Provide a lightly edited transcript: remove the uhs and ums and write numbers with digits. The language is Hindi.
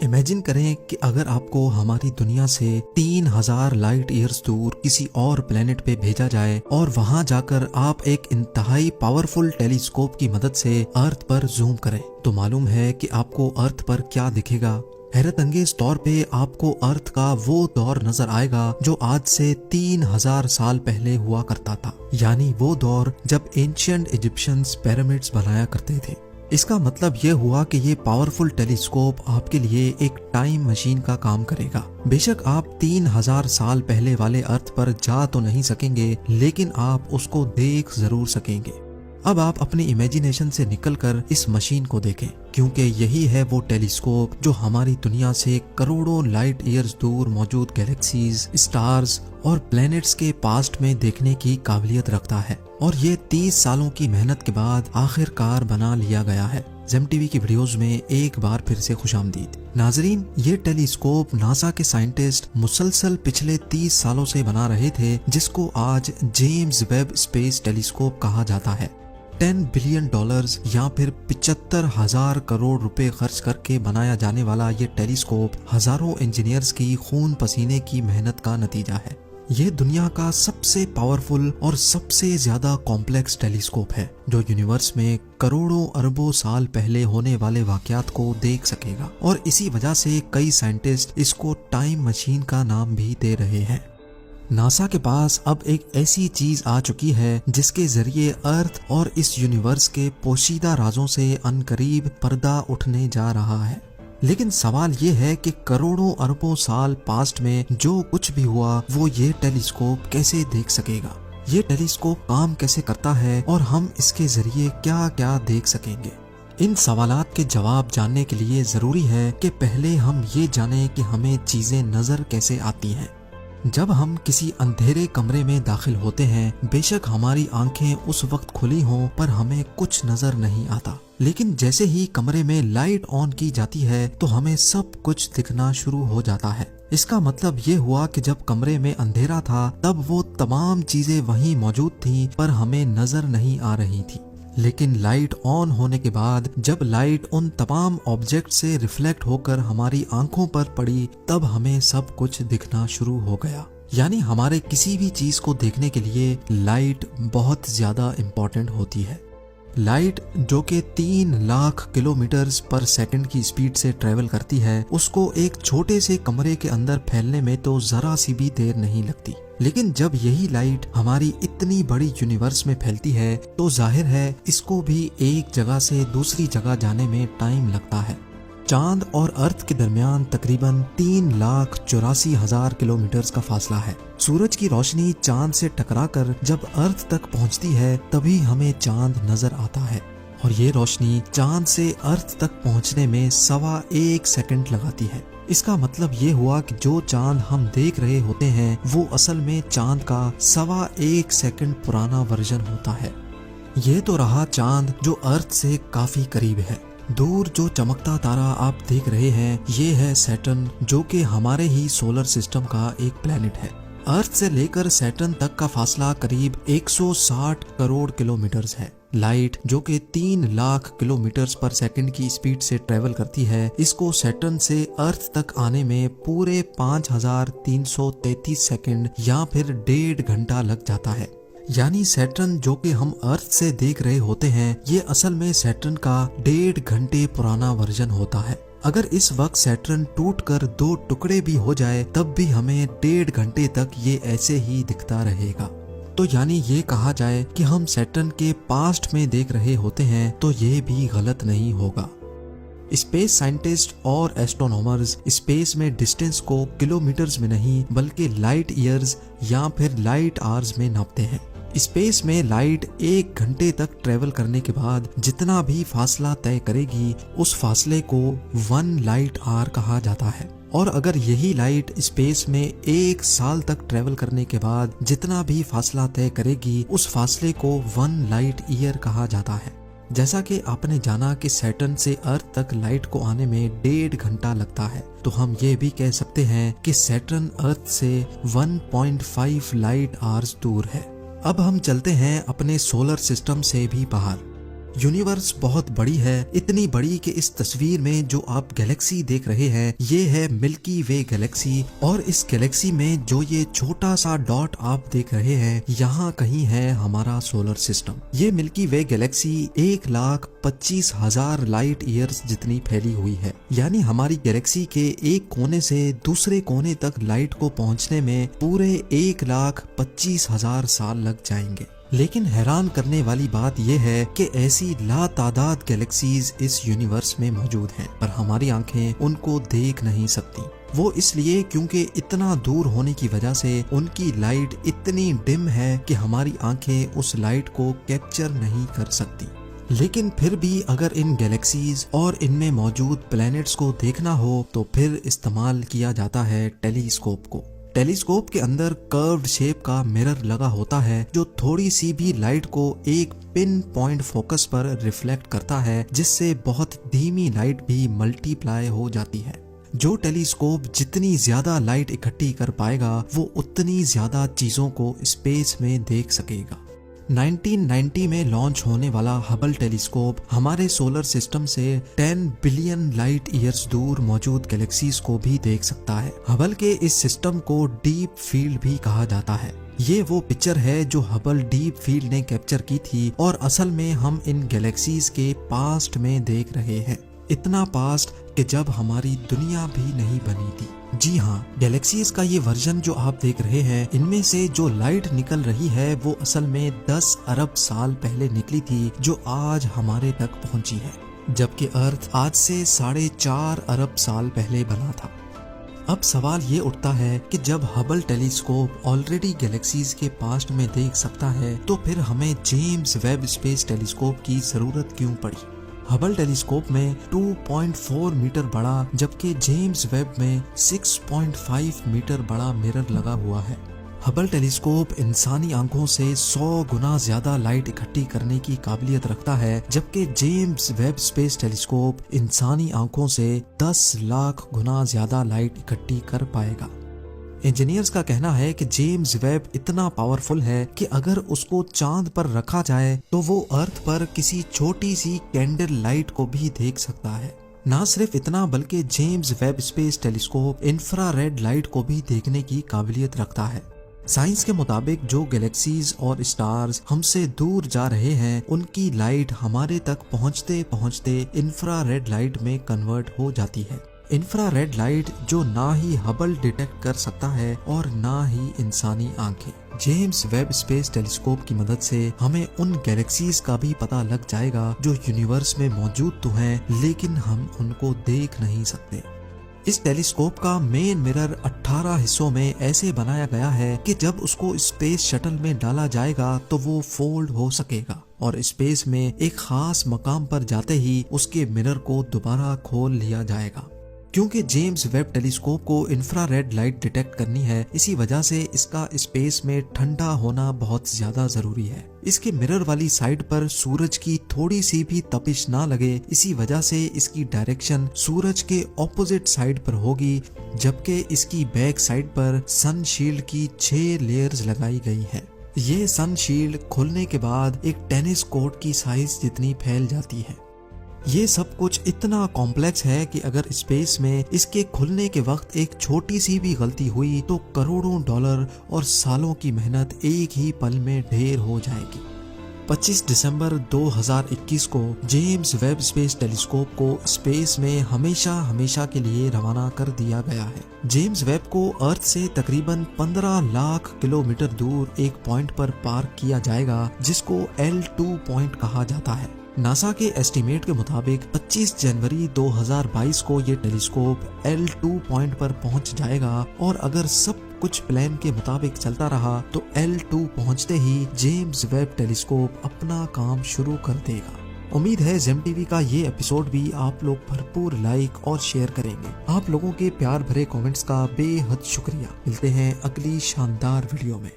इमेजिन करें कि अगर आपको हमारी दुनिया से 3000 लाइट ईयर्स दूर किसी और प्लेनेट पे भेजा जाए और वहां जाकर आप एक इंतहाई पावरफुल टेलीस्कोप की मदद से अर्थ पर जूम करें, तो मालूम है कि आपको अर्थ पर क्या दिखेगा। हैरत अंगेज तौर पे आपको अर्थ का वो दौर नजर आएगा जो आज से 3000 साल पहले हुआ करता था, यानी वो दौर जब एंशिएंट इजिप्शियंस पिरामिड्स बनाया करते थे। इसका मतलब ये हुआ कि ये पावरफुल टेलीस्कोप आपके लिए एक टाइम मशीन का काम करेगा। बेशक आप 3000 साल पहले वाले अर्थ पर जा तो नहीं सकेंगे, लेकिन आप उसको देख जरूर सकेंगे। अब आप अपनी इमेजिनेशन से निकलकर इस मशीन को देखें, क्योंकि यही है वो टेलीस्कोप जो हमारी दुनिया से करोड़ों लाइट ईयर्स दूर मौजूद गैलेक्सीज, स्टार्स और प्लैनेट्स के पास्ट में देखने की काबिलियत रखता है। और ये 30 सालों की मेहनत के बाद आखिरकार बना लिया गया है। जेम टीवी की वीडियोस में एक बार फिर से खुशामदीद। नाजरीन, ये टेलीस्कोप नासा के साइंटिस्ट मुसलसल पिछले 30 सालों से बना रहे थे, जिसको आज जेम्स वेब स्पेस टेलीस्कोप कहा जाता है। $10 बिलियन या फिर 75,000 करोड़ रुपए खर्च करके बनाया जाने वाला ये टेलीस्कोप हजारों इंजीनियर्स की खून पसीने की मेहनत का नतीजा है। ये दुनिया का सबसे पावरफुल और सबसे ज्यादा कॉम्प्लेक्स टेलीस्कोप है, जो यूनिवर्स में करोड़ों अरबों साल पहले होने वाले वाकयात को देख सकेगा। और इसी वजह से कई साइंटिस्ट इसको टाइम मशीन का नाम भी दे रहे हैं। नासा के पास अब एक ऐसी चीज आ चुकी है जिसके जरिए अर्थ और इस यूनिवर्स के पोशीदा राजों से अनकरीब पर्दा उठने जा रहा है। लेकिन सवाल ये है कि करोड़ों अरबों साल पास्ट में जो कुछ भी हुआ वो ये टेलीस्कोप कैसे देख सकेगा, ये टेलीस्कोप काम कैसे करता है और हम इसके जरिए क्या क्या देख सकेंगे। इन सवालात के जवाब जानने के लिए जरूरी है कि पहले हम ये जानें कि हमें चीजें नजर कैसे आती हैं। जब हम किसी अंधेरे कमरे में दाखिल होते हैं, बेशक हमारी आंखें उस वक्त खुली हों पर हमें कुछ नजर नहीं आता, लेकिन जैसे ही कमरे में लाइट ऑन की जाती है तो हमें सब कुछ दिखना शुरू हो जाता है। इसका मतलब ये हुआ कि जब कमरे में अंधेरा था तब वो तमाम चीजें वहीं मौजूद थीं पर हमें नजर नहीं आ रही थी। लेकिन लाइट ऑन होने के बाद जब लाइट उन तमाम ऑब्जेक्ट से रिफ्लेक्ट होकर हमारी आंखों पर पड़ी, तब हमें सब कुछ दिखना शुरू हो गया। यानी हमारे किसी भी चीज को देखने के लिए लाइट बहुत ज्यादा इम्पोर्टेंट होती है। लाइट जो कि 3 लाख किलोमीटर पर सेकंड की स्पीड से ट्रेवल करती है, उसको एक छोटे से कमरे के अंदर फैलने में तो जरा सी भी देर नहीं लगती। लेकिन जब यही लाइट हमारी इतनी बड़ी यूनिवर्स में फैलती है तो जाहिर है इसको भी एक जगह से दूसरी जगह जाने में टाइम लगता है। चांद और अर्थ के दरमियान तकरीबन 3,84,000 किलोमीटर का फासला है। सूरज की रोशनी चांद से टकराकर जब अर्थ तक पहुंचती है तभी हमें चांद नजर आता है, और ये रोशनी चांद से अर्थ तक पहुंचने में 1.25 सेकंड लगाती है। इसका मतलब ये हुआ कि जो चांद हम देख रहे होते हैं वो असल में चांद का 1.25 सेकंड पुराना वर्जन होता है। ये तो रहा चांद जो अर्थ से काफी करीब है। दूर जो चमकता तारा आप देख रहे हैं ये है सैटर्न, जो कि हमारे ही सोलर सिस्टम का एक प्लेनेट है। अर्थ से लेकर सैटर्न तक का फासला करीब 160 करोड़ किलोमीटर है। लाइट जो कि 3 लाख किलोमीटर पर सेकंड की स्पीड से ट्रेवल करती है, इसको सैटर्न से अर्थ तक आने में पूरे 5333 सेकंड या फिर 1.5 घंटा लग जाता है। यानी सैटर्न जो कि हम अर्थ से देख रहे होते हैं ये असल में सैटर्न का 1.5 घंटे पुराना वर्जन होता है। अगर इस वक्त सैटर्न टूटकर 2 टुकड़े भी हो जाए तब भी हमें 1.5 घंटे तक ये ऐसे ही दिखता रहेगा। तो यानी ये कहा जाए कि हम सैटर्न के पास्ट में देख रहे होते हैं तो ये भी गलत नहीं होगा। स्पेस साइंटिस्ट और एस्ट्रोनॉमर्स स्पेस में डिस्टेंस को किलोमीटर्स में नहीं बल्कि लाइट ईयर्स या फिर लाइट आवर्स में नापते हैं। स्पेस में लाइट 1 घंटे तक ट्रेवल करने के बाद जितना भी फासला तय करेगी उस फासले को 1 लाइट आवर कहा जाता है। और अगर यही लाइट स्पेस में 1 साल तक ट्रेवल करने के बाद जितना भी फासला तय करेगी उस फासले को 1 लाइट ईयर कहा जाता है। जैसा कि आपने जाना कि सैटर्न से अर्थ तक लाइट को आने में 1.5 घंटा लगता है, तो हम ये भी कह सकते हैं कि सैटर्न अर्थ से 1.5 लाइट आवर्स दूर है। अब हम चलते हैं अपने सोलर सिस्टम से भी बाहर। यूनिवर्स बहुत बड़ी है, इतनी बड़ी कि इस तस्वीर में जो आप गैलेक्सी देख रहे हैं ये है मिल्की वे गैलेक्सी, और इस गैलेक्सी में जो ये छोटा सा डॉट आप देख रहे हैं यहाँ कहीं है हमारा सोलर सिस्टम। ये मिल्की वे गैलेक्सी 1,25,000 लाइट ईयर्स जितनी फैली हुई है, यानी हमारी गैलेक्सी के एक कोने से दूसरे कोने तक लाइट को पहुँचने में पूरे 1,25,000 साल लग जाएंगे। लेकिन हैरान करने वाली बात यह है कि ऐसी लातादाद गैलेक्सीज इस यूनिवर्स में मौजूद हैं, पर हमारी आंखें उनको देख नहीं सकती। वो इसलिए क्योंकि इतना दूर होने की वजह से उनकी लाइट इतनी डिम है कि हमारी आंखें उस लाइट को कैप्चर नहीं कर सकती। लेकिन फिर भी अगर इन गैलेक्सीज और इनमें मौजूद प्लैनेट्स को देखना हो तो फिर इस्तेमाल किया जाता है टेलीस्कोप को। टेलीस्कोप के अंदर कर्व्ड शेप का मिरर लगा होता है जो थोड़ी सी भी लाइट को एक पिन पॉइंट फोकस पर रिफ्लेक्ट करता है, जिससे बहुत धीमी लाइट भी मल्टीप्लाई हो जाती है। जो टेलीस्कोप जितनी ज्यादा लाइट इकट्ठी कर पाएगा वो उतनी ज्यादा चीजों को स्पेस में देख सकेगा। 1990 में लॉन्च होने वाला हबल टेलीस्कोप हमारे सोलर सिस्टम से 10 बिलियन लाइट ईयर्स दूर मौजूद गैलेक्सीज को भी देख सकता है। हबल के इस सिस्टम को डीप फील्ड भी कहा जाता है। ये वो पिक्चर है जो हबल डीप फील्ड ने कैप्चर की थी, और असल में हम इन गैलेक्सीज के पास्ट में देख रहे हैं। इतना पास्ट कि जब हमारी दुनिया भी नहीं बनी थी। जी हाँ, गैलेक्सीज का ये वर्जन जो आप देख रहे हैं, इनमें से जो लाइट निकल रही है वो असल में 10 अरब साल पहले निकली थी, जो आज हमारे तक पहुंची है, जबकि अर्थ आज से 4.5 अरब साल पहले बना था। अब सवाल ये उठता है कि जब हबल टेलीस्कोप ऑलरेडी गैलेक्सीज के पास्ट में देख सकता है तो फिर हमें जेम्स वेब स्पेस टेलीस्कोप की जरूरत क्यों पड़ी। हबल टेलीस्कोप में 2.4 मीटर बड़ा जबकि जेम्स वेब में 6.5 मीटर बड़ा मिरर लगा हुआ है। हबल टेलीस्कोप इंसानी आंखों से 100 गुना ज्यादा लाइट इकट्ठी करने की काबिलियत रखता है, जबकि जेम्स वेब स्पेस टेलीस्कोप इंसानी आंखों से 10 लाख गुना ज्यादा लाइट इकट्ठी कर पाएगा। इंजीनियर्स का कहना है कि जेम्स वेब इतना पावरफुल है कि अगर उसको चांद पर रखा जाए तो वो अर्थ पर किसी छोटी सी कैंडल लाइट को भी देख सकता है। ना सिर्फ इतना बल्कि James Webb space telescope infrared light को भी देखने की काबिलियत रखता है। साइंस के मुताबिक जो गैलेक्सीज और स्टार्स हमसे दूर जा रहे हैं उनकी लाइट हमारे तक पहुंचते पहुंचते इंफ्रारेड लाइट में कन्वर्ट हो जाती है। इंफ्रारेड लाइट जो ना ही हबल डिटेक्ट कर सकता है और ना ही इंसानी आंखें। जेम्स वेब स्पेस टेलीस्कोप की मदद से हमें उन गैलेक्सीज का भी पता लग जाएगा जो यूनिवर्स में मौजूद तो हैं लेकिन हम उनको देख नहीं सकते। इस टेलीस्कोप का मेन मिरर 18 हिस्सों में ऐसे बनाया गया है कि जब उसको स्पेस शटल में डाला जाएगा तो वो फोल्ड हो सकेगा और स्पेस में एक खास मकाम पर जाते ही उसके मिरर को दोबारा खोल लिया जाएगा। क्योंकि जेम्स वेब टेलीस्कोप को इंफ्रारेड लाइट डिटेक्ट करनी है, इसी वजह से इसका स्पेस में ठंडा होना बहुत ज्यादा जरूरी है। इसके मिरर वाली साइड पर सूरज की थोड़ी सी भी तपिश ना लगे, इसी वजह से इसकी डायरेक्शन सूरज के ऑपोजिट साइड पर होगी, जबकि इसकी बैक साइड पर सन शील्ड की 6 लेयर्स लगाई गई है। ये सन शील्ड खुलने के बाद एक टेनिस कोर्ट की साइज जितनी फैल जाती है। ये सब कुछ इतना कॉम्प्लेक्स है कि अगर स्पेस में इसके खुलने के वक्त एक छोटी सी भी गलती हुई तो करोड़ों डॉलर और सालों की मेहनत एक ही पल में ढेर हो जाएगी। 25 दिसंबर 2021 को जेम्स वेब स्पेस टेलीस्कोप को स्पेस में हमेशा के लिए रवाना कर दिया गया है। जेम्स वेब को अर्थ से तकरीबन 15 लाख किलोमीटर दूर एक पॉइंट पर पार्क किया जाएगा जिसको L2 पॉइंट कहा जाता है। नासा के एस्टीमेट के मुताबिक 25 जनवरी 2022 को ये टेलीस्कोप L2 पॉइंट पर पहुंच जाएगा और अगर सब कुछ प्लान के मुताबिक चलता रहा तो L2 पहुंचते ही जेम्स वेब टेलीस्कोप अपना काम शुरू कर देगा। उम्मीद है जेम टीवी का ये एपिसोड भी आप लोग भरपूर लाइक और शेयर करेंगे। आप लोगों के प्यार भरे कमेंट्स का बेहद शुक्रिया। मिलते हैं अगली शानदार वीडियो में।